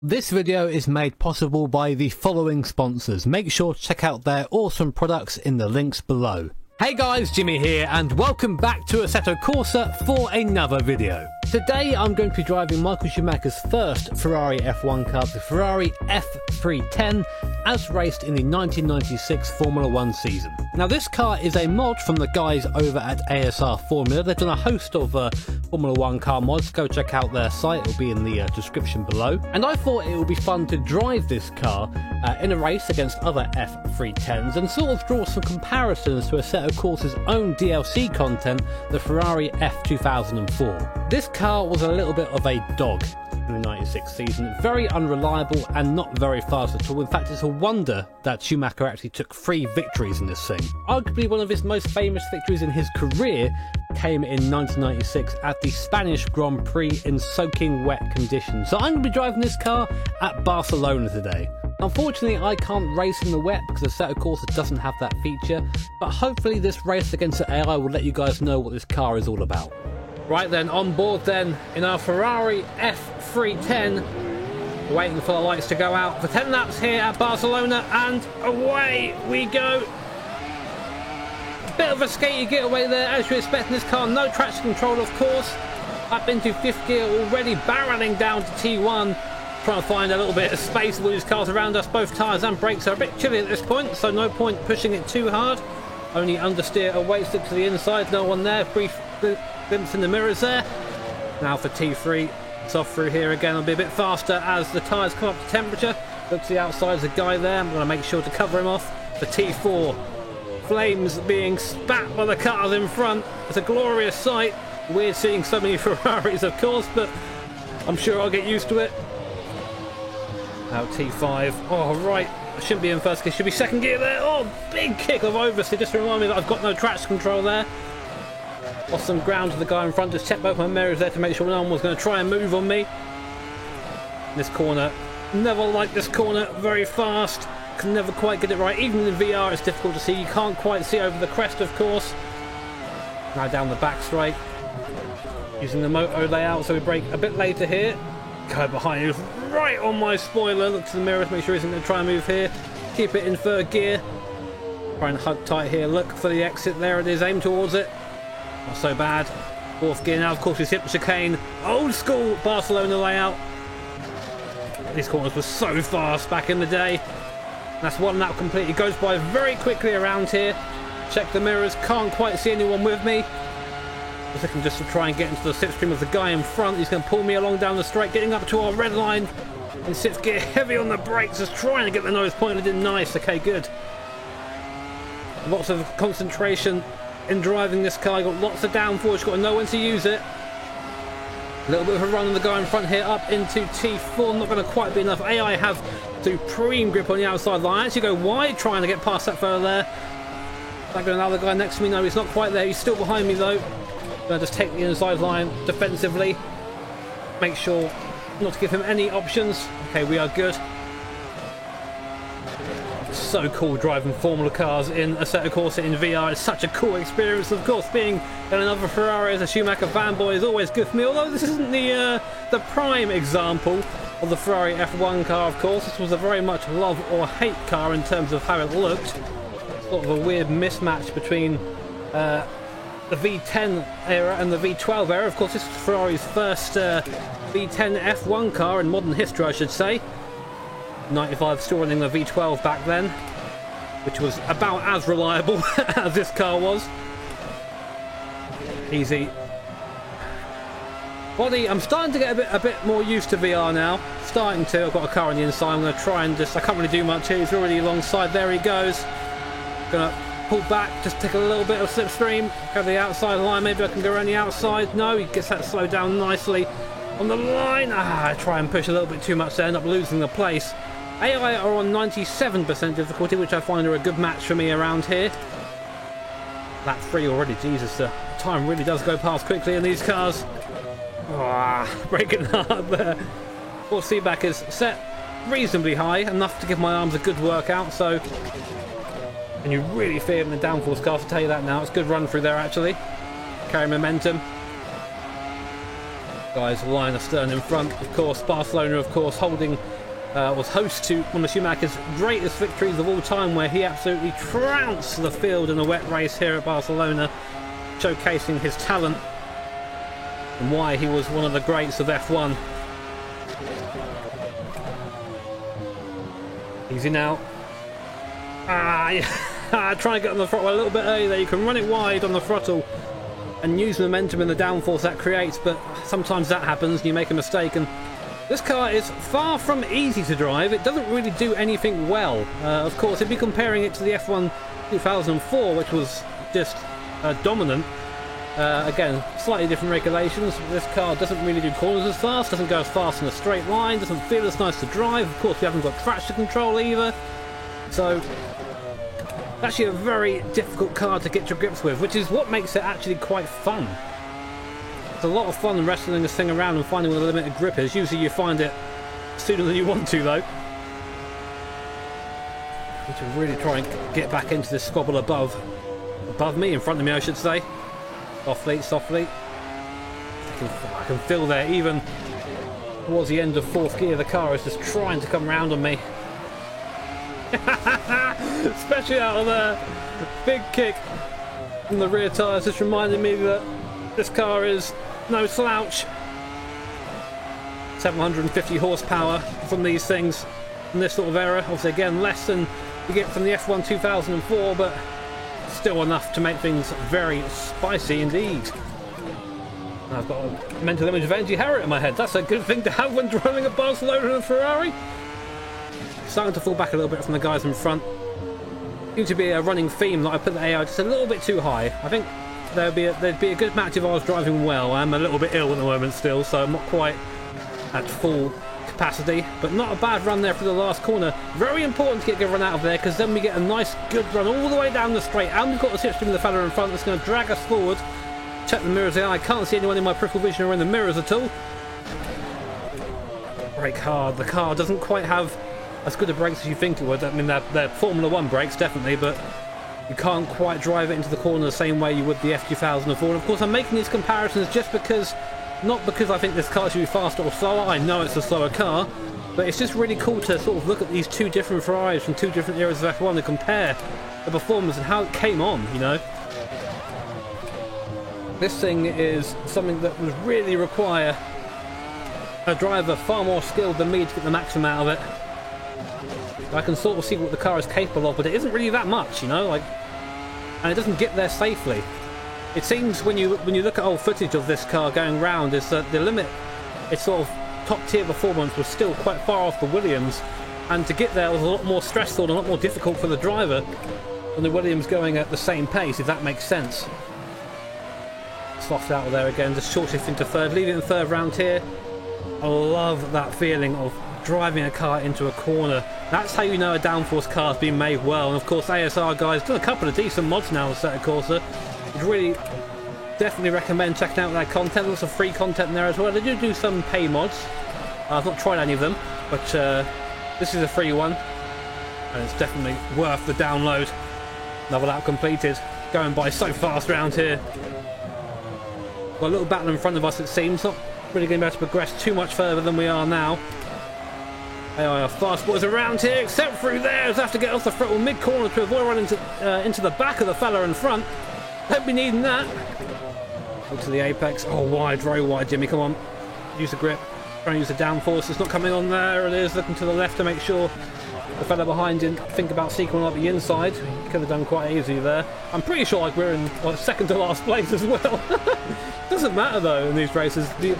This video is made possible by the following sponsors. Make sure to check out their awesome products in the links below. Hey guys, Jimmy here and welcome back to Assetto Corsa for another video. Today I'm going to be driving Michael Schumacher's first Ferrari F1 car, the Ferrari F310, as raced in the 1996 Formula 1 season. Now this car is a mod from the guys over at ASR Formula. They've done a host of Formula 1 car mods. Go check out their site, it'll be in the description below. And I thought it would be fun to drive this car in a race against other F310s and sort of draw some comparisons to Assetto Corsa's own DLC content, the Ferrari F2004. This car was a little bit of a dog in the 96 season, very unreliable and not very fast at all. In fact, it's a wonder that Schumacher actually took 3 victories in this thing. Arguably one of his most famous victories in his career came in 1996 at the Spanish Grand Prix in soaking wet conditions. So I'm going to be driving this car at Barcelona today. Unfortunately, I can't race in the wet because Assetto Corsa doesn't have that feature, but hopefully this race against the AI will let you guys know what this car is all about. Right then, on board then in our Ferrari F310, waiting for the lights to go out for 10 laps here at Barcelona, and away we go. Bit of a skatey getaway there, as you expect in this car. No traction control, of course. Up into 5th gear already, barreling down to T1. Trying to find a little bit of space with these cars around us. Both tyres and brakes are a bit chilly at this point, so no point pushing it too hard. Only understeer awaits it to the inside, no one there. Brief glimpse in the mirrors there. Now for T3, it's off through here again. I'll be a bit faster as the tyres come up to temperature. Look to the outside, there's a guy there. I'm going to make sure to cover him off. For T4, flames being spat by the cars in front. It's a glorious sight. Weird seeing so many Ferraris, of course, but I'm sure I'll get used to it. Now T5, oh right, I shouldn't be in first gear, should be second gear there. Oh, big kick of oversteer, just to remind me that I've got no traction control there. Lost some ground to the guy in front, just checked both my mirrors there to make sure no one was going to try and move on me. This corner, never liked this corner, very fast, can never quite get it right. Even in VR it's difficult to see, you can't quite see over the crest of course. Now down the back straight, using the moto layout, so we brake a bit later here. Guy behind you, right on my spoiler. Look to the mirrors, make sure he isn't going to try and move here. Keep it in 3rd gear. Try and hug tight here. Look for the exit. There it is. Aim towards it. Not so bad. 4th gear now. Of course, he's hit the chicane. Old school Barcelona layout. These corners were so fast back in the day. That's one lap completely. Goes by very quickly around here. Check the mirrors. Can't quite see anyone with me. I was looking just to try and get into the slipstream of the guy in front. He's going to pull me along down the straight, getting up to our red line. In 6th gear, heavy on the brakes, just trying to get the nose pointed in nice. Okay, good. Lots of concentration in driving this car. Got lots of downforce, got to know when to use it. A little bit of a run on the guy in front here, up into T4. Not going to quite be enough. AI have supreme grip on the outside line. I actually go wide trying to get past that fella there. Is that going to allow the guy next to me? No, he's not quite there. He's still behind me though. Gonna just take the inside line defensively. Make sure not to give him any options. Okay, we are good. So cool driving Formula cars in Assetto Corsa in VR. It's such a cool experience. Of course, being in another Ferrari as a Schumacher fanboy is always good for me. Although this isn't the prime example of the Ferrari F1 car, of course. This was a very much love or hate car in terms of how it looked. Sort of a weird mismatch between the V10 era and the V12 era. Of course, this is Ferrari's first V10 F1 car in modern history, I should say. 95 still running the V12 back then, which was about as reliable as this car was. Easy. Body, I'm starting to get a bit more used to VR now. Starting to. I've got a car on the inside. I'm going to try and just, I can't really do much here. He's already alongside. There he goes. Gonna pull back, just take a little bit of slipstream, go to the outside line. Maybe I can go around the outside. No, he gets that slowed down nicely on the line. I try and push a little bit too much there, end up losing the place. AI are on 97% difficulty, which I find are a good match for me around here. Lap 3 already, Jesus, the time really does go past quickly in these cars. Breaking hard there. Force feedback is set reasonably high, enough to give my arms a good workout, so... And you really feel in the downforce car, I'll tell you that now. It's a good run through there actually. Carry momentum. Guys line astern in front. Of course, Barcelona, of course, holding was host to one of Schumacher's greatest victories of all time, where he absolutely trounced the field in a wet race here at Barcelona, showcasing his talent and why he was one of the greats of F1. Easy now. Yeah. Try and get on the throttle a little bit early there. You can run it wide on the throttle and use momentum and the downforce that creates, but sometimes that happens and you make a mistake. And this car is far from easy to drive. It doesn't really do anything well. Of course, if you're comparing it to the F1 2004, which was just dominant, again, slightly different regulations. This car doesn't really do corners as fast, doesn't go as fast in a straight line, doesn't feel as nice to drive. Of course, we haven't got traction control either. So, it's actually a very difficult car to get to grips with, which is what makes it actually quite fun. It's a lot of fun wrestling this thing around and finding where the limited grip is. Usually you find it sooner than you want to, though. Need to really try and get back into this squabble above me, in front of me I should say. Softly, softly. I can feel there, even towards the end of fourth gear, the car is just trying to come round on me. Especially out of there. Big kick from the rear tyres, just reminded me that this car is no slouch. 750 horsepower from these things in this sort of era. Obviously, again, less than you get from the F1 2004, but still enough to make things very spicy indeed. I've got a mental image of Andy Harriott in my head. That's a good thing to have when driving a Barcelona and a Ferrari. Starting to fall back a little bit from the guys in front. Seems to be a running theme that I put the AI just a little bit too high. I think there'd be a good match if I was driving well. I'm a little bit ill at the moment still, so I'm not quite at full capacity, but not a bad run there for the last corner. Very important to get a good run out of there, because then we get a nice good run all the way down the straight, and we've got the slipstream of the fella in front that's going to drag us forward. Check the mirrors there. I can't see anyone in my peripheral vision or in the mirrors at all. Brake hard. The car doesn't quite have as good a brakes as you think it would. I mean, they're Formula 1 brakes, definitely, but you can't quite drive it into the corner the same way you would the F2004. And of course, I'm making these comparisons just because, not because I think this car should be faster or slower. I know it's a slower car, but it's just really cool to sort of look at these two different Ferraris from two different eras of F1 and compare the performance and how it came on, you know. This thing is something that would really require a driver far more skilled than me to get the maximum out of it. I can sort of see what the car is capable of, but it isn't really that much, you know, like, and it doesn't get there safely. It seems when you look at old footage of this car going round, is that the limit, its sort of top tier performance was still quite far off the Williams, and to get there was a lot more stressful and a lot more difficult for the driver than the Williams going at the same pace, if that makes sense. Soft out of there again, just short shift into third, leaving in third round here. I love that feeling of driving a car into a corner. That's how you know a downforce car's been made well. And of course, ASR guys done a couple of decent mods now on Assetto Corsa. I'd really definitely recommend checking out their content. Lots of free content in there as well. They do some pay mods. I've not tried any of them, but this is a free one, and it's definitely worth the download. Another lap completed. Going by so fast around here. Got a little battle in front of us, it seems. Not really going to be able to progress too much further than we are now. Our fast boys around here, except through there. Just have to get off the throttle mid-corner to avoid running into the back of the fella in front. Don't be needing that. Up to the apex. Oh, wide, very wide, Jimmy. Come on. Use the grip. Try and use the downforce. It's not coming on there. It is. Looking to the left to make sure the fella behind didn't think about sequencing up the inside. Could have done quite easily there. I'm pretty sure like we're in like second to last place as well. Doesn't matter though in these races. The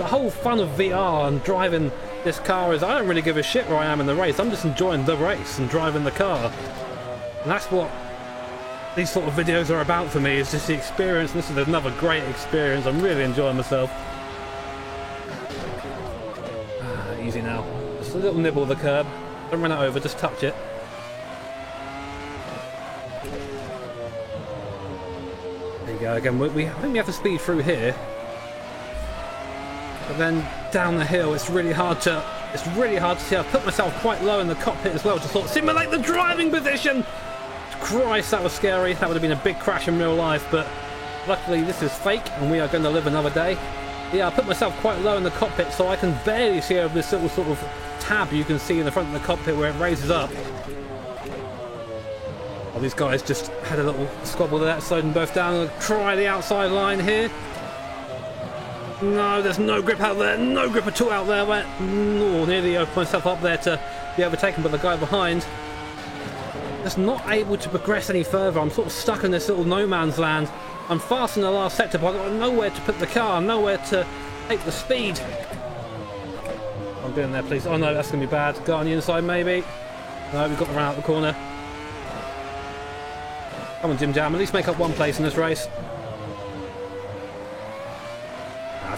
whole fun of VR and driving this car is I don't really give a shit where I am in the race. I'm just enjoying the race and driving the car. And that's what these sort of videos are about for me, is just the experience. This is another great experience. I'm really enjoying myself. Easy now. Just a little nibble of the curb. Don't run it over, just touch it. There you go. Again, I think we have to speed through here. But then down the hill, it's really hard to see. I've put myself quite low in the cockpit as well to sort of simulate the driving position. Christ, that was scary. That would have been a big crash in real life, but luckily this is fake and we are going to live another day. Yeah, I put myself quite low in the cockpit so I can barely see over this little sort of tab you can see in the front of the cockpit where it raises up. Oh, these guys just had a little squabble there, slowed them both down. I'll try the outside line here. No, there's no grip out there, no grip at all out there. Oh, nearly opened myself up there to be overtaken by the guy behind. Just not able to progress any further. I'm sort of stuck in this little no man's land. I'm fast in the last sector, but I've got nowhere to put the car, nowhere to take the speed. I'm doing there, please. Oh no, that's going to be bad. Go on the inside, maybe. No, we've got to run out the corner. Come on, Jim Jam, at least make up one place in this race.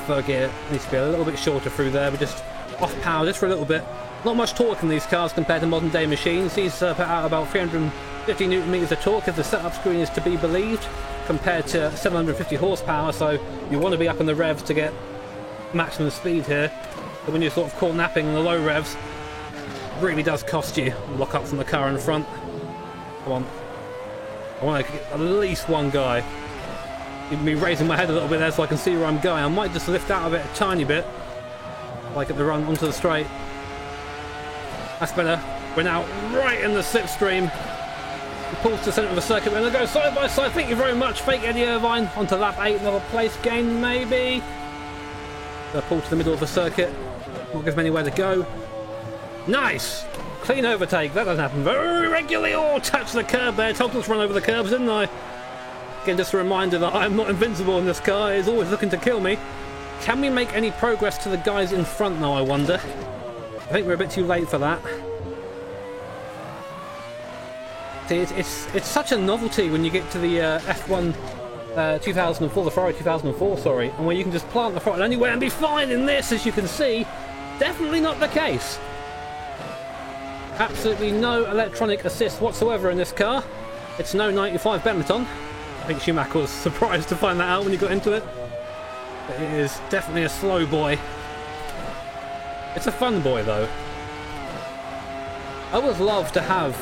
Third gear needs to be a little bit shorter through there, but just off power just for a little bit. Not much torque in these cars compared to modern day machines. These put out about 350 newton meters of torque if the setup screen is to be believed, compared to 750 horsepower, so you want to be up in the revs to get maximum speed here. But when you're sort of caught napping in the low revs, it really does cost you. Lock up from the car in front. Come on. I want to get at least one guy. Me raising my head a little bit there so I can see where I'm going. I might just lift out of it a tiny bit, like at the run onto the straight. That's better. We're now right in the slipstream. He pulls to the centre of the circuit. We're going to go side by side. Thank you very much, fake Eddie Irvine. Onto lap 8, another place gain maybe. Pull to the middle of the circuit. Not give him anywhere to go. Nice! Clean overtake. That doesn't happen very regularly. Oh, touch the curb there. Told us to run over the curbs, didn't I? Again, just a reminder that I'm not invincible in this car. It's always looking to kill me. Can we make any progress to the guys in front now, I wonder? I think we're a bit too late for that. See, it's such a novelty when you get to the F1 2004, the Ferrari 2004, sorry, and where you can just plant the throttle anywhere and be fine. In this, as you can see, definitely not the case. Absolutely no electronic assist whatsoever in this car. It's no 95 Benetton. I think Schumacher was surprised to find that out when he got into it. But it is definitely a slow boy. It's a fun boy though. I would love to have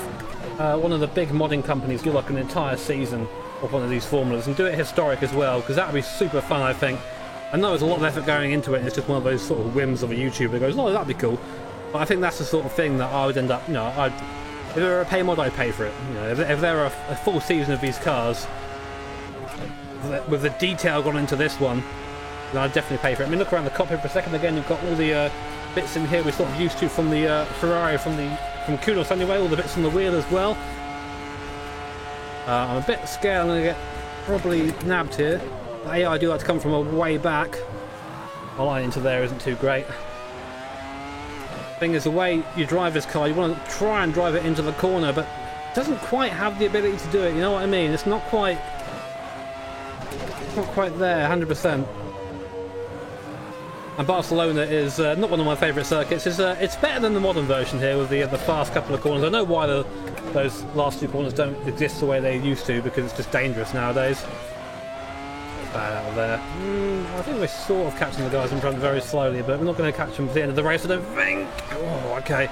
one of the big modding companies do like an entire season of one of these formulas and do it historic as well, because that would be super fun, I think. I know there's a lot of effort going into it, and it's just one of those sort of whims of a YouTuber who goes, oh, that'd be cool. But I think that's the sort of thing that I would end up, you know, if there were a pay mod, I'd pay for it. You know, if there were a full season of these cars, with the detail gone into this one, then I'd definitely pay for it. I mean, look around the cockpit for a second again. You've got all the bits in here we're sort of used to from the Ferrari, from Kunos anyway. All the bits on the wheel as well. I'm a bit scared I'm going to get probably nabbed here. The AI do like to come from a way back. My line into there isn't too great. Thing is, the way you drive this car, you want to try and drive it into the corner, but it doesn't quite have the ability to do it. You know what I mean? It's not quite there 100%. And Barcelona is not one of my favourite circuits. It's better than the modern version here with the fast couple of corners. I know why those last two corners don't exist the way they used to, because it's just dangerous nowadays. Bad out of there. I think we're sort of catching the guys in front very slowly, but we're not going to catch them at the end of the race, I don't think. Oh, okay.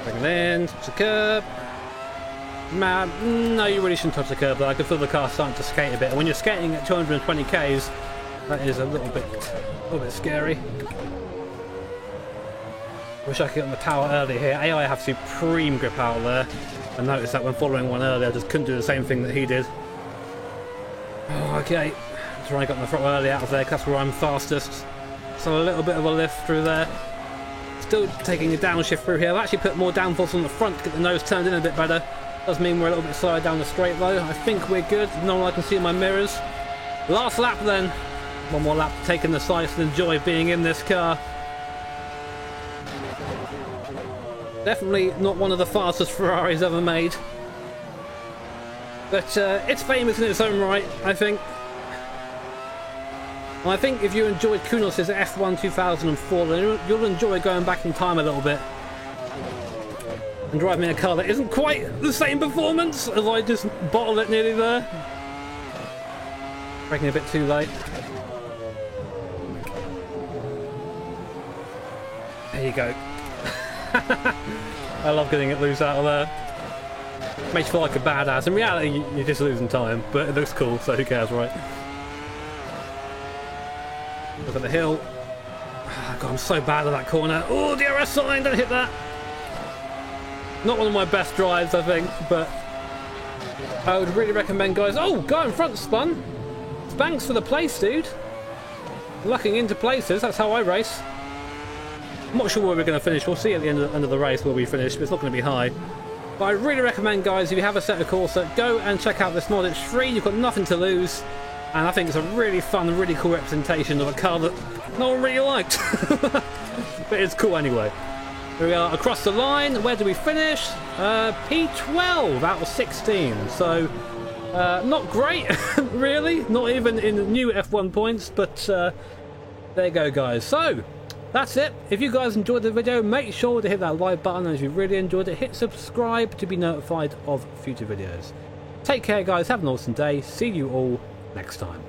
Bring it in, touch the curb. Man, no, you really shouldn't touch the curb though. I can feel the car starting to skate a bit. And when you're skating at 220 k's, that is a little bit scary. Wish I could get on the tower earlier here. AI have supreme grip out there. I noticed that when following one earlier, I just couldn't do the same thing that he did. Oh, okay. That's where I got on the throttle early out of there, because that's where I'm fastest. So a little bit of a lift through there. Still taking a downshift through here. I've actually put more downforce on the front to get the nose turned in a bit better. Does mean we're a little bit slower down the straight though. I think we're good. No one I can see in my mirrors. Last lap then. One more lap to take in the sights and enjoy being in this car. Definitely not one of the fastest Ferraris ever made. But it's famous in its own right, I think. And I think if you enjoyed Kunos' F1 2004, then you'll enjoy going back in time a little bit and driving a car that isn't quite the same performance as I just bottled it nearly there. Braking a bit too late. There you go. I love getting it loose out of there. Makes you feel like a badass. In reality, you're just losing time, but it looks cool, so who cares, right? Look at the hill. Oh, God, I'm so bad at that corner. Oh, DRS sign, don't hit that. Not one of my best drives, I think, but I would really recommend, guys. Oh, guy in front spun. Thanks for the place, dude. Lucking into places, that's how I race. I'm not sure where we're going to finish. We'll see at the end of the race where we finish, but it's not going to be high. But I really recommend, guys, if you have Assetto Corsa, go and check out this mod. It's free, you've got nothing to lose. And I think it's a really fun, really cool representation of a car that no one really liked. But it's cool anyway. Here we are across the line. Where do we finish? P12 out of 16. So, not great, really. Not even in new F1 points, but there you go, guys. So, that's it. If you guys enjoyed the video, make sure to hit that like button. And if you really enjoyed it, hit subscribe to be notified of future videos. Take care, guys. Have an awesome day. See you all next time.